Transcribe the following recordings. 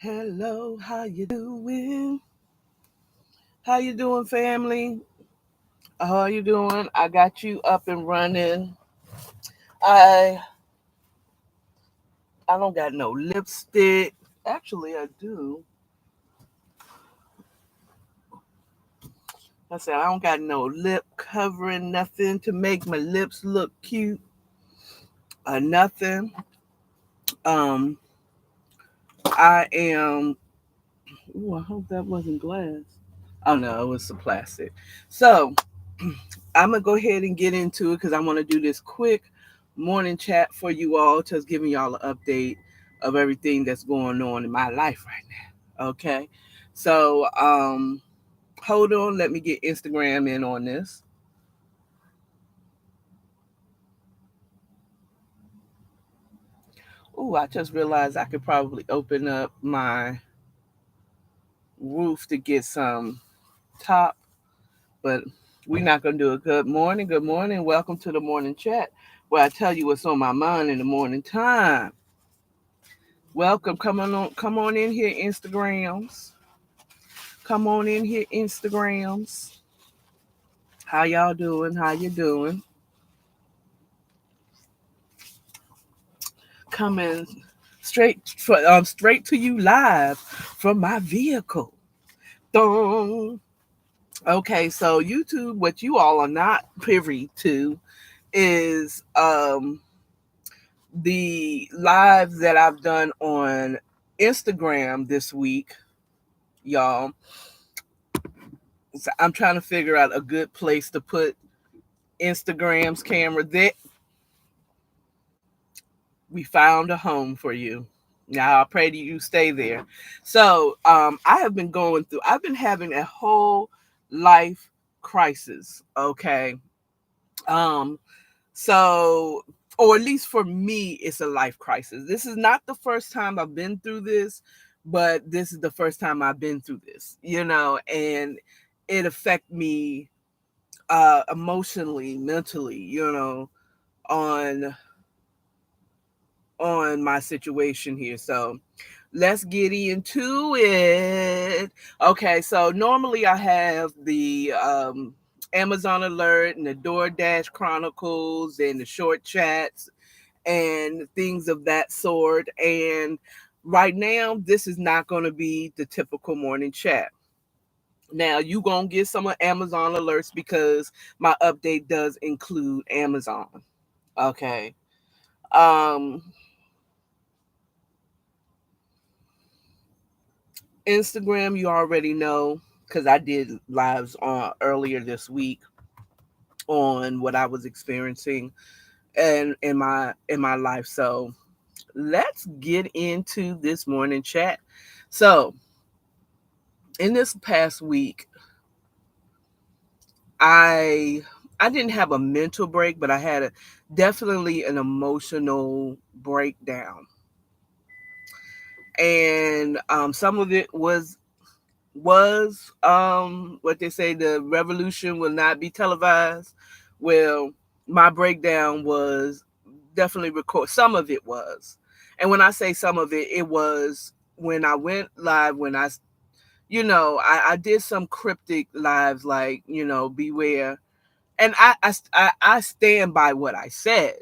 Hello, how you doing? How you doing, family? How you doing? I got you up and running. I I don't got no lipstick. Actually, I do. I said I don't got no lip covering, nothing to make my lips look cute or nothing. Um, I am. Ooh, I hope that wasn't glass. Oh no, it was some plastic. So I'm gonna go ahead and get into it because I want to do this quick morning chat for you all, just giving y'all an update of everything that's going on in my life right now. Okay, so hold on, let me get Instagram in on this. Ooh, I just realized I could probably open up my roof to get some top, but we're not gonna do it. Good morning, good morning. Welcome to the morning chat where I tell you what's on my mind in the morning time. Welcome. Come on in here, Instagrams. Come on in here, Instagrams. How y'all doing? How you doing? Coming straight to you live from my vehicle. Dong. Okay, so YouTube, what you all are not privy to is the live that I've done on Instagram this week, y'all. So I'm trying to figure out a good place to put Instagram's camera. There, we found a home for you. Now I pray that you stay there. So I have been going through. I've been having a whole life crisis. Okay. Um. So, or at least for me, it's a life crisis. This is not the first time I've been through this, but this is the first time I've been through this. And it affect me emotionally, mentally. On my situation here. So let's get into it. Okay, so normally I have the Amazon alert and the DoorDash Chronicles and the short chats and things of that sort. And right now, this is not going to be the typical morning chat. Now you gonna get some of Amazon alerts because my update does include Amazon. Okay. Um Instagram, you already know because I did lives on earlier this week on what I was experiencing and in my life. So let's get into this morning chat. So in this past week, I I didn't have a mental break, but I had definitely an emotional breakdown, and some of it was what they say, the revolution will not be televised. Well, my breakdown was definitely record. Some of it was, and when I say some of it, it was when I went live. When I did some cryptic lives, like beware, and I stand by what I said.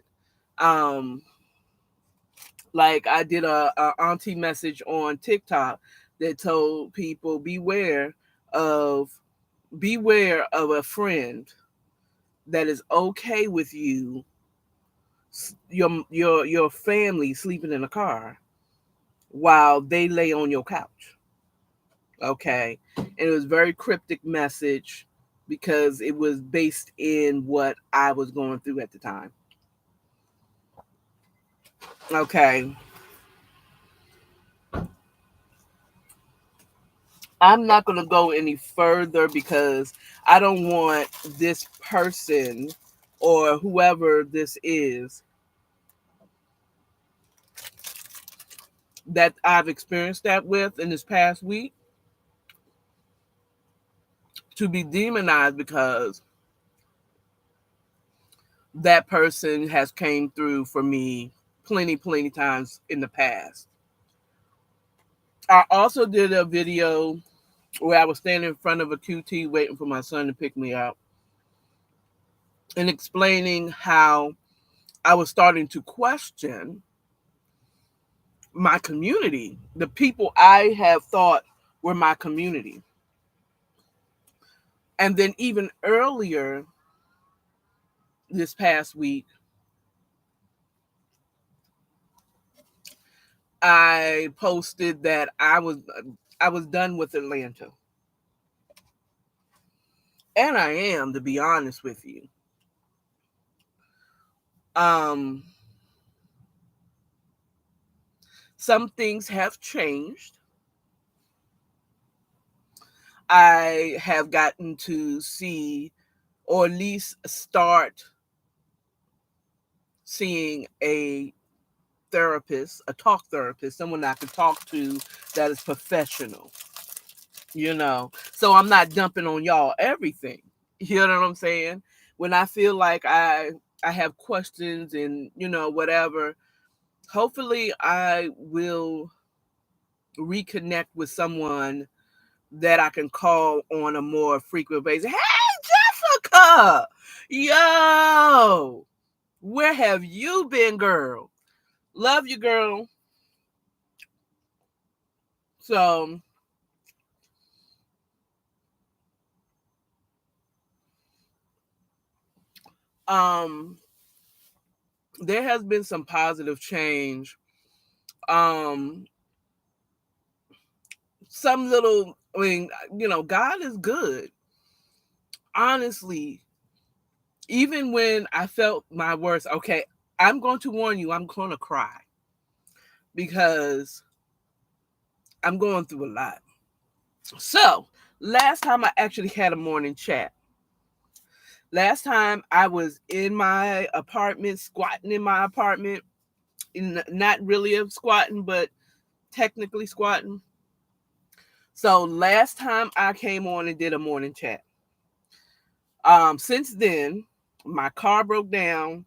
Um, like I did a auntie message on TikTok that told people of beware of a friend that is okay with your family sleeping in a car while they lay on your couch. Okay. And it was a very cryptic message because it was based in what I was going through at the time. Okay. I'm not going to go any further because I don't want this person or whoever this is that I've experienced that with in this past week to be demonized because that person has came through for me plenty times in the past. I also did a video where I was standing in front of a QT waiting for my son to pick me up and explaining how I was starting to question my community, the people I have thought were my community. And then even earlier this past week, I posted that I was done with Atlanta. And I am, to be honest with you. Um some things have changed. I have gotten to see, or at least start seeing, a therapist, a talk therapist, someone I can talk to that is professional, So I'm not dumping on y'all everything. You know what I'm saying? When I feel like I have questions and whatever, hopefully I will reconnect with someone that I can call on a more frequent basis. Hey, Jessica! Yo! Where have you been, girl? Love you, girl. So, um, there has been some positive change. Um, some little, God is good. Honestly, even when I felt my worst, okay, I'm going to warn you, I'm going to cry because I'm going through a lot. So, last time I actually had a morning chat. Last time I was in my apartment, squatting in my apartment, not really a squatting, but technically squatting. So last time I came on and did a morning chat. Since then, my car broke down.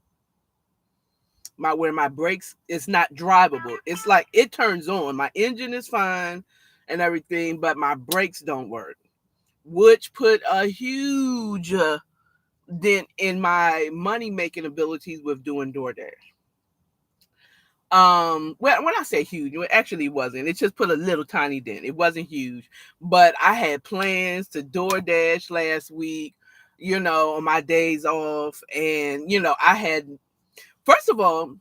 Where my brakes, it's not drivable. It's like it turns on. My engine is fine and everything, but my brakes don't work, which put a huge dent in my money making abilities with doing DoorDash. Well, when I say huge, it actually wasn't. It just put a little tiny dent. It wasn't huge, but I had plans to DoorDash last week, on my days off, and I had. First of all,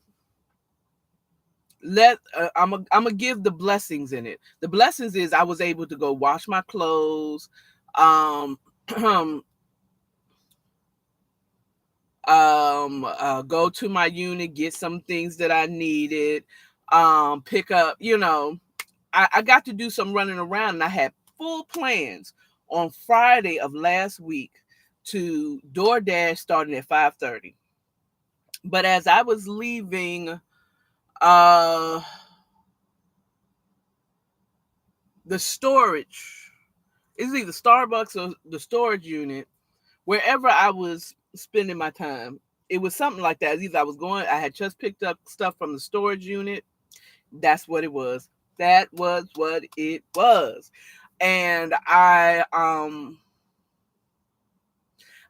I'm gonna give the blessings in it. The blessings is I was able to go wash my clothes, um, go to my unit, get some things that I needed, pick up, I got to do some running around, and I had full plans on Friday of last week to DoorDash starting at 5:30. But as I was leaving the storage, it's either Starbucks or the storage unit, wherever I was spending my time, it was something like that. Either I had just picked up stuff from the storage unit. That's what it was. That was what it was. And I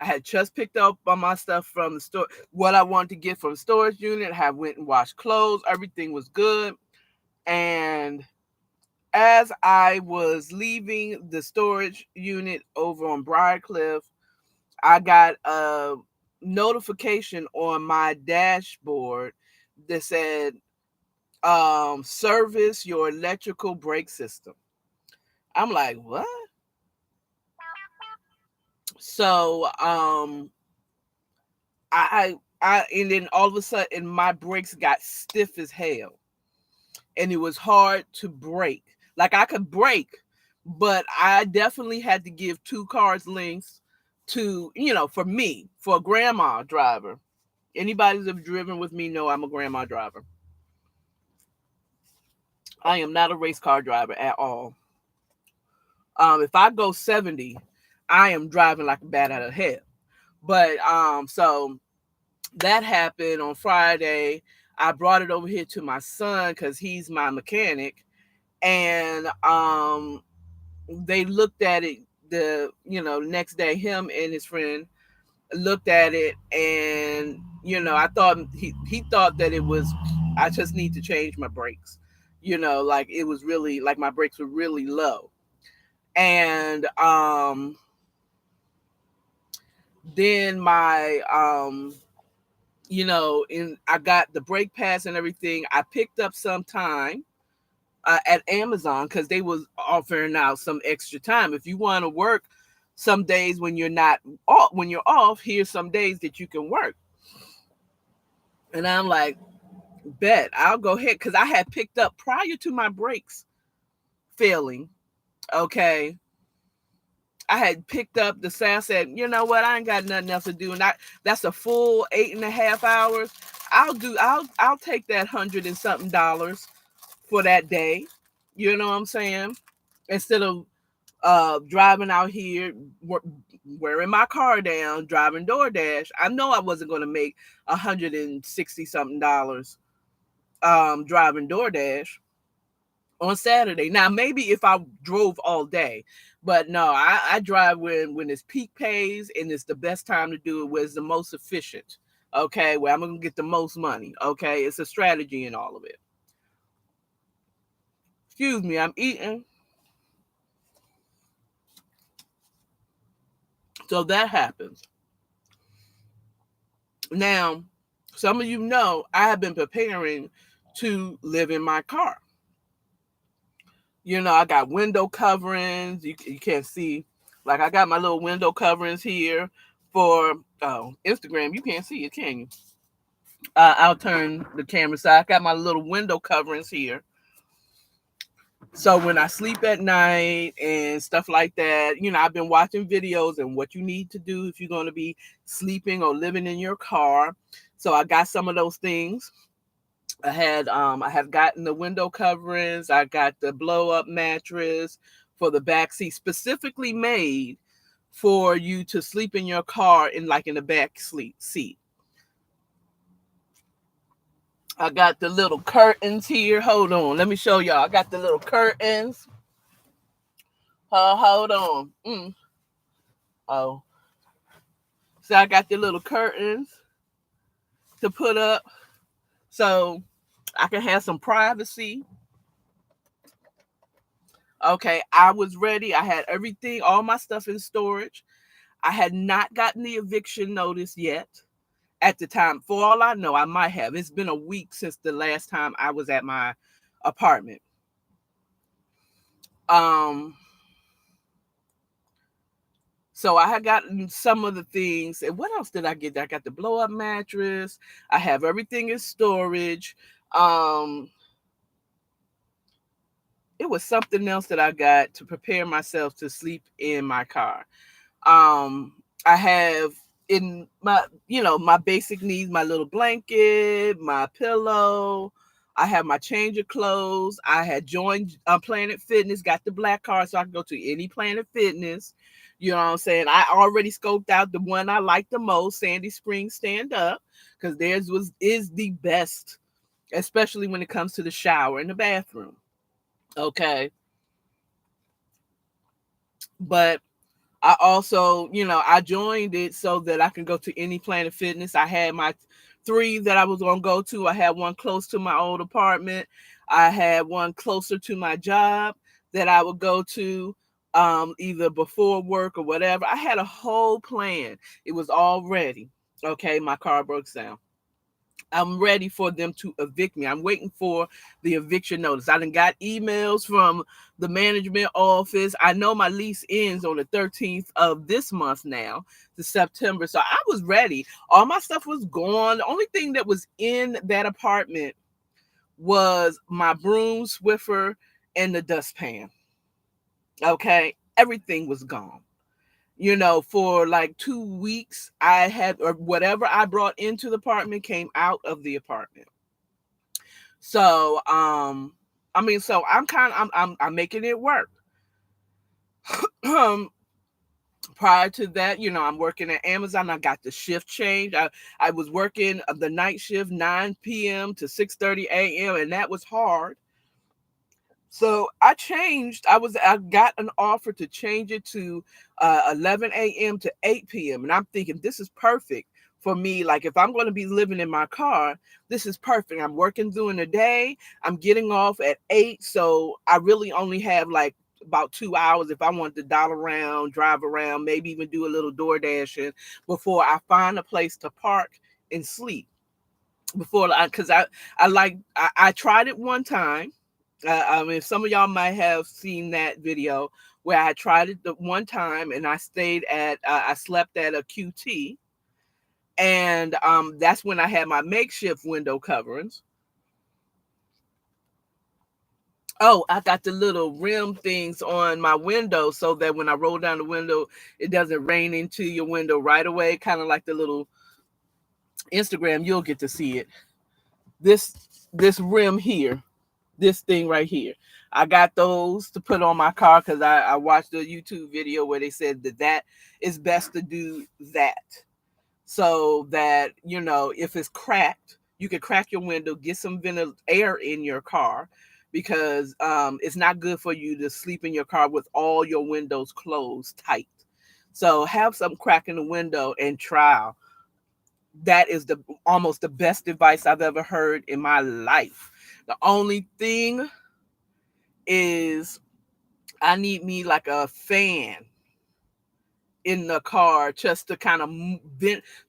had just picked up on my stuff from the store, what I wanted to get from the storage unit. I went and washed clothes. Everything was good. And as I was leaving the storage unit over on Briarcliff, I got a notification on my dashboard that said, service your electrical brake system. I'm like, what? So and then all of a sudden my brakes got stiff as hell. And it was hard to brake. Like I could brake, but I definitely had to give 2 cars lengths to, for me, for a grandma driver. Anybody that's driven with me know I'm a grandma driver. I am not a race car driver at all. If I go 70, I am driving like a bat out of hell. But so that happened on Friday. I brought it over here to my son because he's my mechanic. And they looked at it the next day. Him and his friend looked at it, and I thought he thought that it was, I just need to change my brakes. Like it was really, like my brakes were really low. And then my and I got the brake pads and everything. I picked up some time at Amazon because they was offering out some extra time. If you want to work some days when you're not off, when you're off, here's some days that you can work. And I'm like, bet I'll go ahead, because I had picked up prior to my brakes failing. Okay, I had picked up the say, I said, you know what, I ain't got nothing else to do, and that's a full 8.5 hours. I'll take that $100 and something for that day. You know what I'm saying? Instead of driving out here, wearing my car down, driving DoorDash. I know I wasn't going to make $160 something driving DoorDash on Saturday. Now, maybe if I drove all day, but no, I drive when it's peak pays and it's the best time to do it, where it's the most efficient. Okay, where I'm gonna get the most money. Okay, it's a strategy in all of it. Excuse me, I'm eating. So that happens. Now, some of you know I have been preparing to live in my car. I got window coverings. You can't see. Like, I got my little window coverings here for Instagram. You can't see it, can you? I'll turn the camera so I got my little window coverings here. So when I sleep at night and stuff like that, I've been watching videos and what you need to do if you're going to be sleeping or living in your car. So I got some of those things. I have gotten the window coverings. I got the blow up mattress for the back seat, specifically made for you to sleep in your car in the back seat. I got the little curtains here. Hold on, let me show y'all. I got the little curtains. Hold on. Oh, so I got the little curtains to put up so I can have some privacy. Okay, I was ready. I had everything, all my stuff in storage. I had not gotten the eviction notice yet at the time. For all I know, I might have. It's been a week since the last time I was at my apartment. So I had gotten some of the things. And what else did I get? I got the blow up mattress. I have everything in storage. It was something else that I got to prepare myself to sleep in my car. I have in my basic needs, my little blanket, my pillow. I have my change of clothes. I had joined Planet Fitness, got the black card so I can go to any Planet Fitness. You know what I'm saying? I already scoped out the one I like the most, Sandy Springs Stand Up, because theirs is the best, especially when it comes to the shower and the bathroom. Okay. But I also, I joined it so that I can go to any Planet Fitness. I had my 3 that I was going to go to. I had one close to my old apartment. I had one closer to my job that I would go to either before work or whatever. I had a whole plan. It was all ready. Okay, my car broke down. I'm ready for them to evict me. I'm waiting for the eviction notice. I done got emails from the management office. I know my lease ends on the 13th of this month now, to September. So I was ready. All my stuff was gone. The only thing that was in that apartment was my broom, Swiffer, and the dustpan. Okay. Everything was gone. For like 2 weeks, I had, or whatever I brought into the apartment came out of the apartment. So, so I'm making it work. Prior to that, I'm working at Amazon. I got the shift change. I was working the night shift, 9 p.m. to 6:30 a.m., and that was hard. So I changed. I got an offer to change it to 11 a.m. to 8 p.m. And I'm thinking this is perfect for me. Like if I'm going to be living in my car, this is perfect. I'm working during the day. I'm getting off at 8, so I really only have like about 2 hours if I want to dot around, drive around, maybe even do a little door dashing before I find a place to park and sleep. Before because I tried it one time. I mean, some of y'all might have seen that video where I tried it the one time and I slept at a QT, and that's when I had my makeshift window coverings. Oh, I got the little rim things on my window so that when I roll down the window, it doesn't rain into your window right away. Kind of like the little Instagram, you'll get to see it. This rim here, this thing right here. I got those to put on my car because I watched a YouTube video where they said that is best to do that. So that, if it's cracked, you can crack your window, get some air in your car because it's not good for you to sleep in your car with all your windows closed tight. So have some crack in the window and try. That is the almost the best advice I've ever heard in my life. The only thing is I need me like a fan in the car just to kind of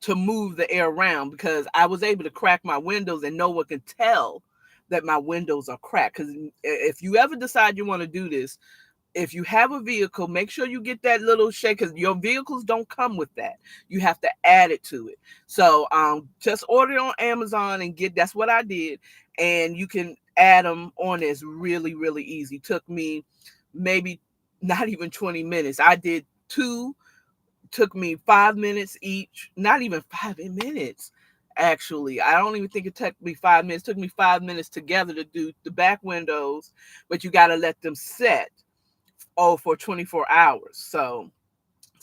to move the air around because I was able to crack my windows and no one can tell that my windows are cracked. Because if you ever decide you want to do this, if you have a vehicle, make sure you get that little shake because your vehicles don't come with that. You have to add it to it. So just order it on Amazon and that's what I did. And you can add them on. It's really, really easy. Took me maybe not even 20 minutes. I did two, took me 5 minutes each, not even 5 minutes. Actually, I don't even think it took me 5 minutes. It took me 5 minutes together to do the back windows, but you got to let them set for 24 hours. So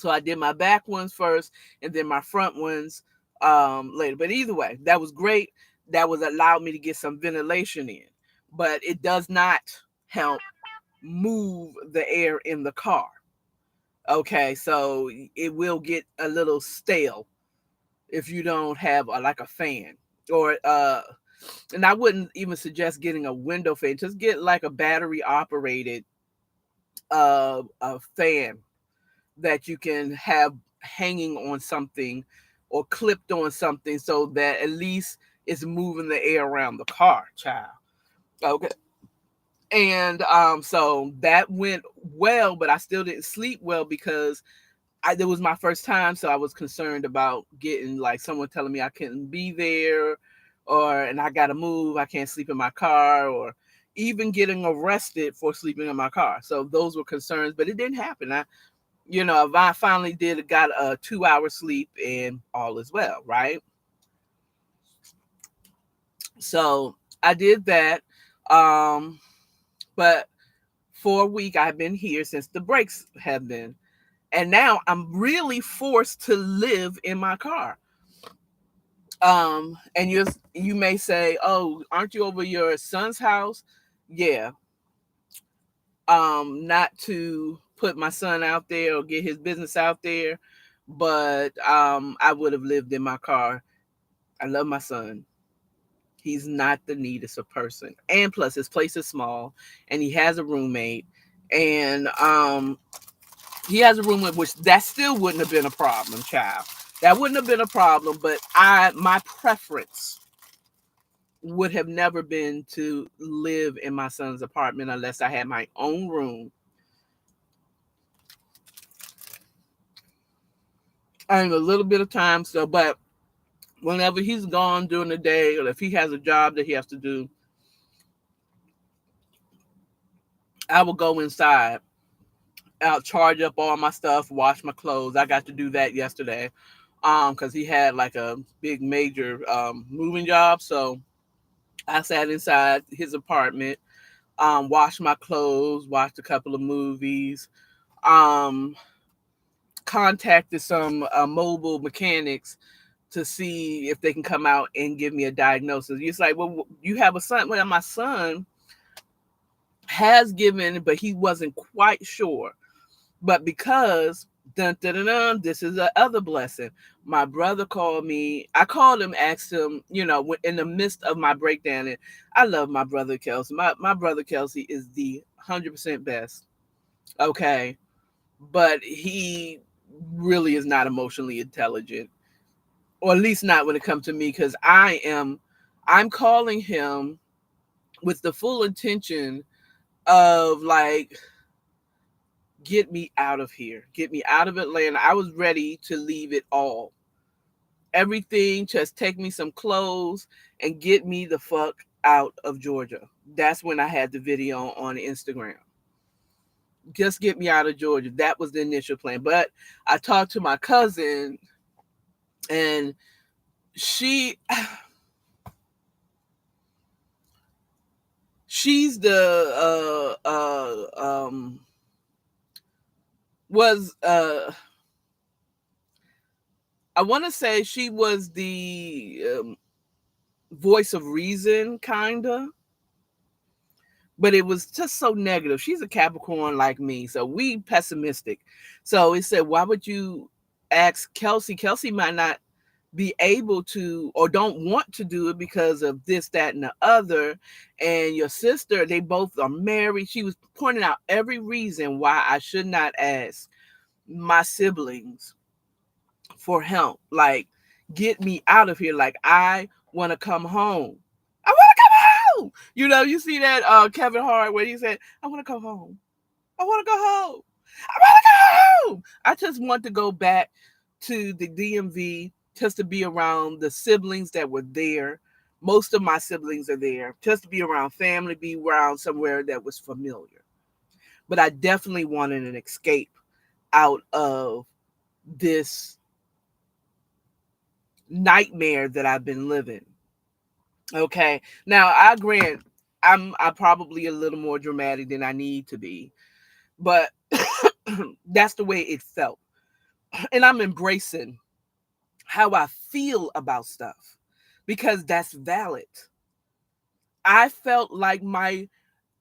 I did my back ones first and then my front ones later. But either way, that was great. That was allowed me to get some ventilation in. But it does not help move the air in the car. Okay, so it will get a little stale if you don't have like a fan or and I wouldn't even suggest getting a window fan. Just get like a battery operated a fan that you can have hanging on something or clipped on something so that at least it's moving the air around the car, child. Okay. And so that went well, but I still didn't sleep well because it was my first time, so I was concerned about getting like someone telling me I couldn't be there, and I gotta move, I can't sleep in my car, or even getting arrested for sleeping in my car. So those were concerns, but it didn't happen. I finally got a 2 hour sleep and all is well, right? So I did that. But for a week I've been here since the breaks have been. And now I'm really forced to live in my car. And you may say, "Oh, aren't you over your son's house?" Yeah. Not to put my son out there or get his business out there, but I would have lived in my car. I love my son. He's not the neatest of person. And plus his place is small and he has a roommate. And he has a roommate, which that still wouldn't have been a problem, child. That wouldn't have been a problem, but my preference would have never been to live in my son's apartment unless I had my own room. I have a little bit of time, but whenever he's gone during the day, or if he has a job that he has to do, I will go inside. I'll charge up all my stuff, wash my clothes. I got to do that yesterday, because he had like a big major moving job. So I sat inside his apartment, washed my clothes, watched a couple of movies, um, contacted some mobile mechanics to see if they can come out and give me a diagnosis. It's like, well, you have a son. Well, my son has given, but he wasn't quite sure. But because dun, dun, dun, dun, this is the other blessing. My brother called me. I called him, asked him, in the midst of my breakdown. And I love my brother Kelsey. My brother Kelsey is the 100% best. Okay. But he really is not emotionally intelligent, or at least not when it comes to me, because I'm calling him with the full intention of like, get me out of here, get me out of Atlanta. I was ready to leave it all, everything, just take me some clothes and get me the fuck out of Georgia. That's when I had the video on Instagram. Just get me out of Georgia. That was the initial plan. But I talked to my cousin, and she she's the was I want to say she was the voice of reason, kinda, but it was just so negative. She's a Capricorn like me, so we pessimistic. So it said, why would you ask Kelsey? Kelsey might not be able to or don't want to do it because of this, that, and the other. And your sister, they both are married. She was pointing out every reason why I should not ask my siblings for help. Like, get me out of here. Like, I want to come home. I want to come home. You see that Kevin Hart where he said, I want to come home. I want to go home. I want to go home. I just want to go back to the DMV just to be around the siblings that were there. Most of my siblings are there. Just to be around family, be around somewhere that was familiar. But I definitely wanted an escape out of this nightmare that I've been living. Okay. Now I grant I'm probably a little more dramatic than I need to be, but that's the way it felt. And I'm embracing how I feel about stuff because that's valid. I felt like my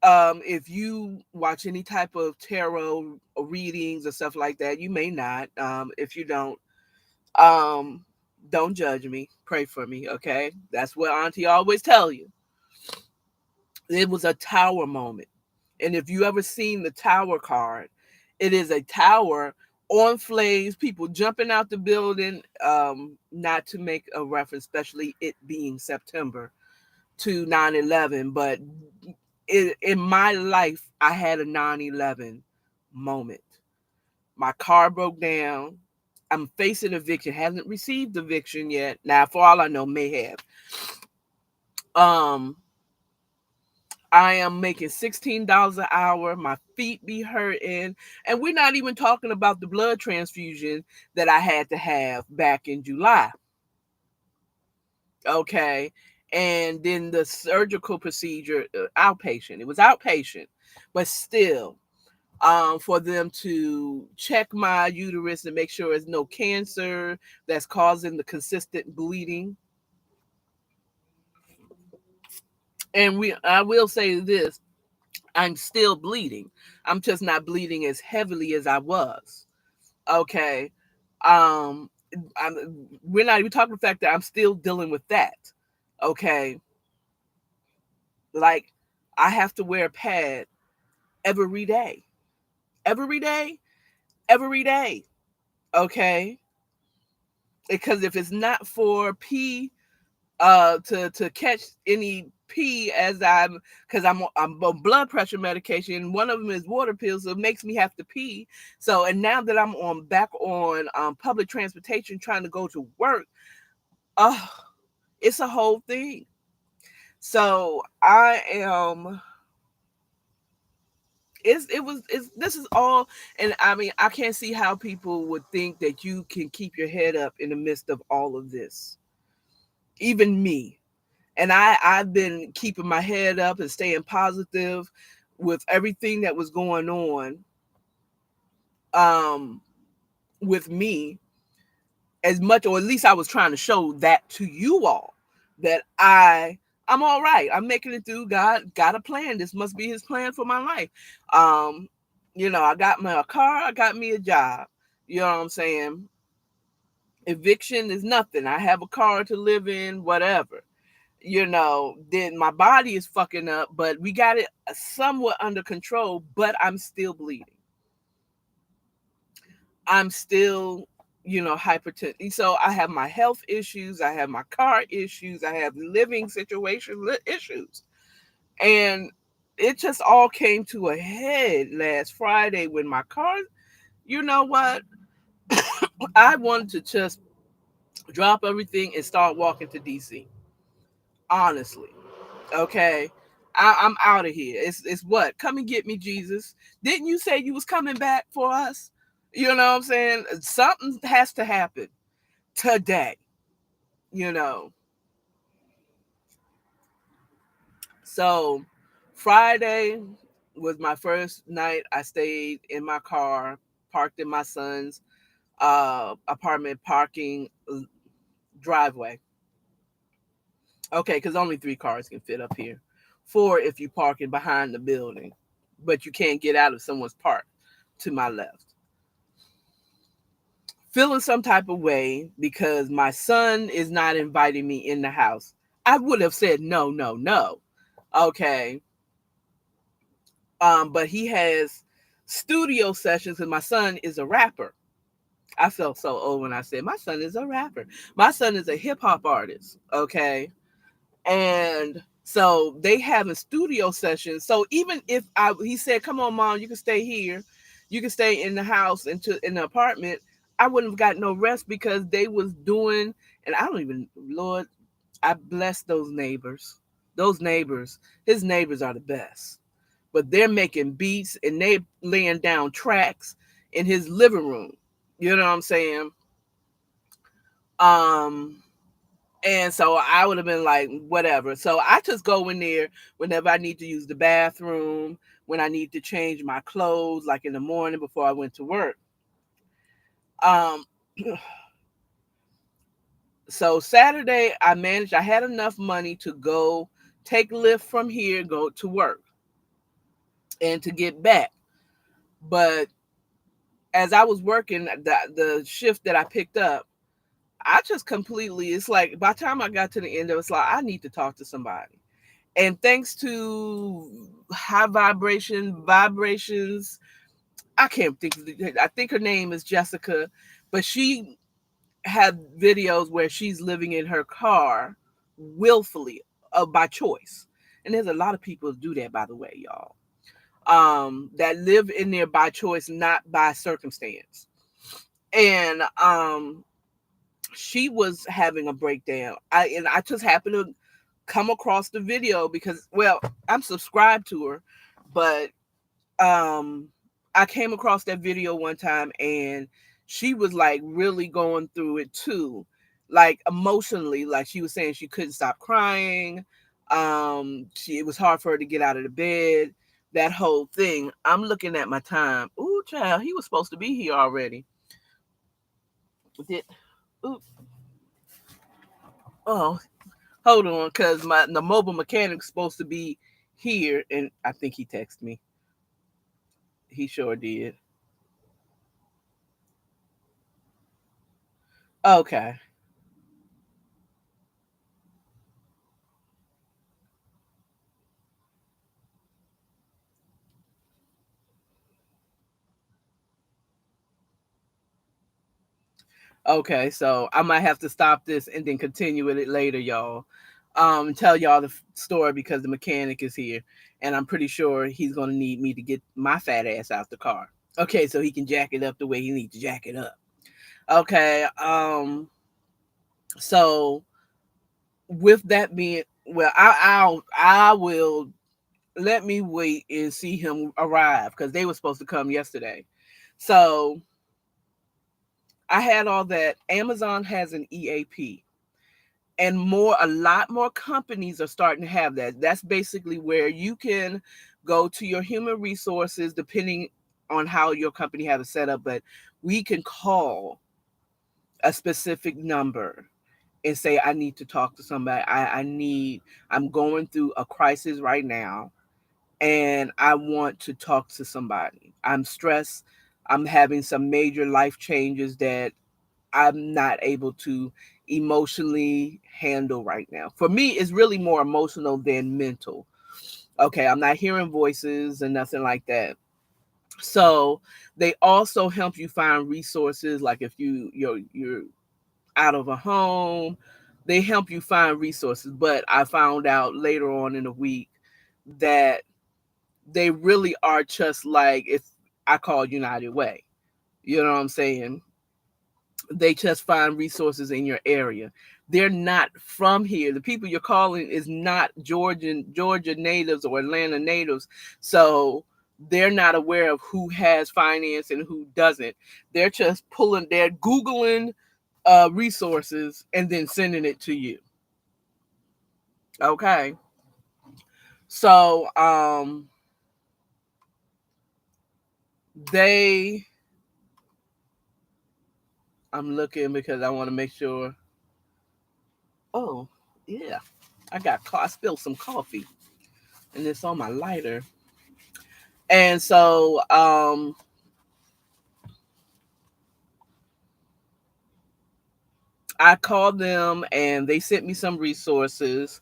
if you watch any type of tarot readings or stuff like that, you may not. If you um don't judge me. Pray for me, okay? That's what Auntie always tell you. It was a tower moment. And if you ever seen the tower card, it is a tower on flames, people jumping out the building, not to make a reference, especially it being September, to 9/11. But in my life, I had a 9/11 moment. My car broke down. I'm facing eviction, hasn't received eviction yet. Now, for all I know, may have. Um, I am making $16 an hour. My feet be hurting. And we're not even talking about the blood transfusion that I had to have back in July. Okay. And then the surgical procedure, outpatient. It was outpatient, but still, for them to check my uterus and make sure there's no cancer that's causing the consistent bleeding. And I will say this, I'm still bleeding. I'm just not bleeding as heavily as I was. Okay. Um, we're not even talking the fact that I'm still dealing with that. Okay. Like, I have to wear a pad every day. Every day. Every day. Okay. Because if it's not for pee, to catch any pee as because I'm on blood pressure medication. One of them is water pills, so it makes me have to pee. So, and now that I'm back on public transportation trying to go to work, oh, it's a whole thing. So I am. This is all, and I mean, I can't see how people would think that you can keep your head up in the midst of all of this. Even me. And I've been keeping my head up and staying positive with everything that was going on um with me, as much, or at least I was trying to show that to you all, that I I'm all right. I'm making it through. God got a plan. This must be his plan for my life. Um, I got me a car, I got me a job. You know what I'm saying? Eviction is nothing. I have a car to live in, whatever. Then my body is fucking up, but we got it somewhat under control, but I'm still bleeding. I'm still, hypertension. So I have my health issues, I have my car issues, I have living situation issues. And it just all came to a head last Friday when my car, you know what? I wanted to just drop everything and start walking to DC. Honestly. Okay. I'm out of here. It's what? Come and get me, Jesus. Didn't you say you was coming back for us? You know what I'm saying? Something has to happen today. You know. So Friday was my first night. I stayed in my car, parked in my son's apartment parking driveway. Okay, because only 3 cars can fit up here. 4 if you park it behind the building, but you can't get out of someone's park to my left. Feeling some type of way because my son is not inviting me in the house. I would have said no, no, no. Okay. But he has studio sessions because my son is a rapper. I felt so old when I said my son is a rapper. My son is a hip hop artist. Okay. And so they having studio sessions. So even if he said, "Come on, mom, you can stay here, you can stay in the house in the apartment," I wouldn't have got no rest because they was doing. And I don't even, Lord, I bless those neighbors. Those neighbors, his neighbors are the best. But they're making beats and they laying down tracks in his living room. You know what I'm saying? Um, And so I would have been like, whatever. So I just go in there whenever I need to use the bathroom, when I need to change my clothes, like in the morning before I went to work. Um, so Saturday, I had enough money to go take Lyft from here, go to work, and to get back. But as I was working the shift that I picked up, I just completely, it's like by the time I got to the end of it, it's like, I need to talk to somebody. And thanks to high vibrations, I can't think of it. I think her name is Jessica, but she had videos where she's living in her car willfully, by choice. And there's a lot of people who do that, by the way, y'all. That live in there by choice, not by circumstance. And she was having a breakdown. I just happened to come across the video because, well, I'm subscribed to her, but um I came across that video one time and she was like really going through it too, like emotionally. Like she was saying she couldn't stop crying. It was hard for her to get out of the bed, that whole thing. I'm looking at my time. Ooh, child, he was supposed to be here already. Did ooh, oh, hold on, because the mobile mechanic's supposed to be here, and I think he texted me. He sure did. Okay. Okay, so I might have to stop this and then continue with it later, y'all. Tell y'all the story because the mechanic is here, and I'm pretty sure he's gonna need me to get my fat ass out the car. Okay, so he can jack it up the way he needs to jack it up. Okay, so with that being, well, I will, let me wait and see him arrive because they were supposed to come yesterday. So I had all that. Amazon has an EAP, and a lot more companies are starting to have that. That's basically where you can go to your human resources, depending on how your company has it set up, but we can call a specific number and say, I need to talk to somebody. I'm going through a crisis right now and I want to talk to somebody. I'm stressed. I'm having some major life changes that I'm not able to emotionally handle right now. For me, it's really more emotional than mental. Okay, I'm not hearing voices and nothing like that. So they also help you find resources, like if you're out of a home, they help you find resources. But I found out later on in the week that they really are just like, if I call United Way. You know what I'm saying? They just find resources in your area. They're not from here. The people you're calling is not Georgia natives or Atlanta natives. So they're not aware of who has finance and who doesn't. They're Googling resources and then sending it to you. Okay. So they I'm looking because I want to make sure. Oh, yeah. I spilled some coffee and it's on my lighter. And so I called them and they sent me some resources,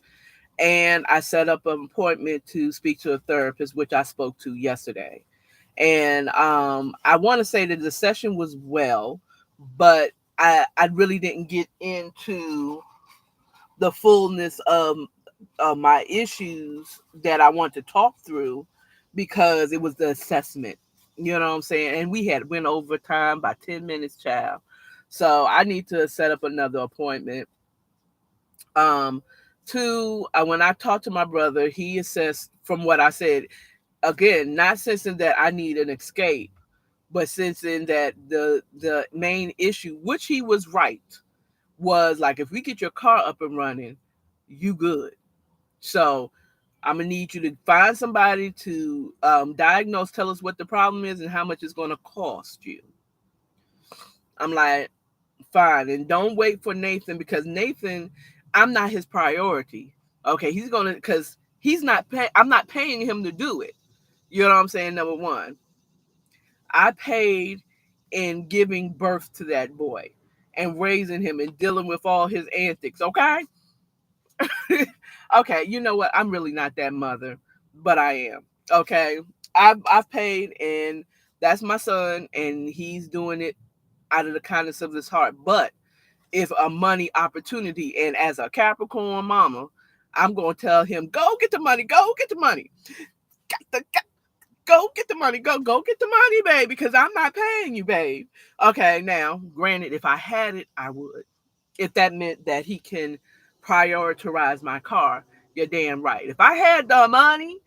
and I set up an appointment to speak to a therapist, which I spoke to yesterday. And I want to say that the session was well, but I really didn't get into the fullness of my issues that I want to talk through because it was the assessment. You know what I'm saying? And we had went over time by 10 minutes, child. So I need to set up another appointment. Um, when I talked to my brother, he assessed from what I said, again, not sensing that I need an escape, but sensing that the main issue, which he was right, was like, if we get your car up and running, you good. So I'm gonna need you to find somebody to diagnose, tell us what the problem is and how much it's gonna cost you. I'm like, fine, and don't wait for Nathan, because Nathan, I'm not his priority. Okay, he's gonna, because I'm not paying him to do it. You know what I'm saying? Number one, I paid in giving birth to that boy and raising him and dealing with all his antics. Okay. Okay, you know what? I'm really not that mother, but I am. Okay. I've paid, and that's my son, and he's doing it out of the kindness of his heart. But if a money opportunity, and as a Capricorn mama, I'm gonna tell him, go get the money, go get the money. Go get the money, go get the money, babe, because I'm not paying you, babe. Okay, now, granted, if I had it, I would. If that meant that he can prioritize my car, you're damn right. If I had the money,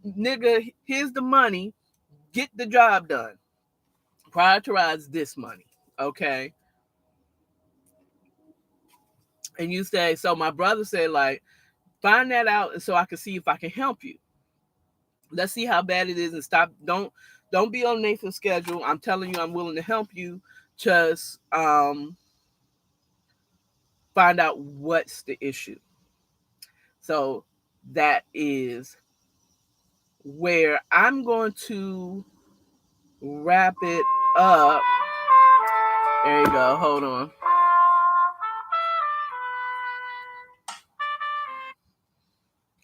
nigga, here's the money, get the job done. Prioritize this money, okay? And you say, so my brother said, like, find that out and so I can see if I can help you. Let's see how bad it is and stop. Don't be on Nathan's schedule. I'm telling you, I'm willing to help you. Just find out what's the issue. So that is where I'm going to wrap it up. There you go. Hold on.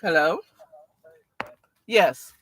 Hello? Yes.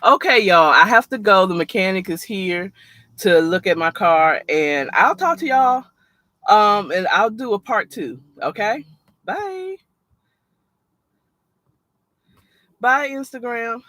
Okay, y'all, I have to go. The mechanic is here to look at my car, and I'll talk to y'all. And I'll do a part 2. Okay, bye. Bye, Instagram.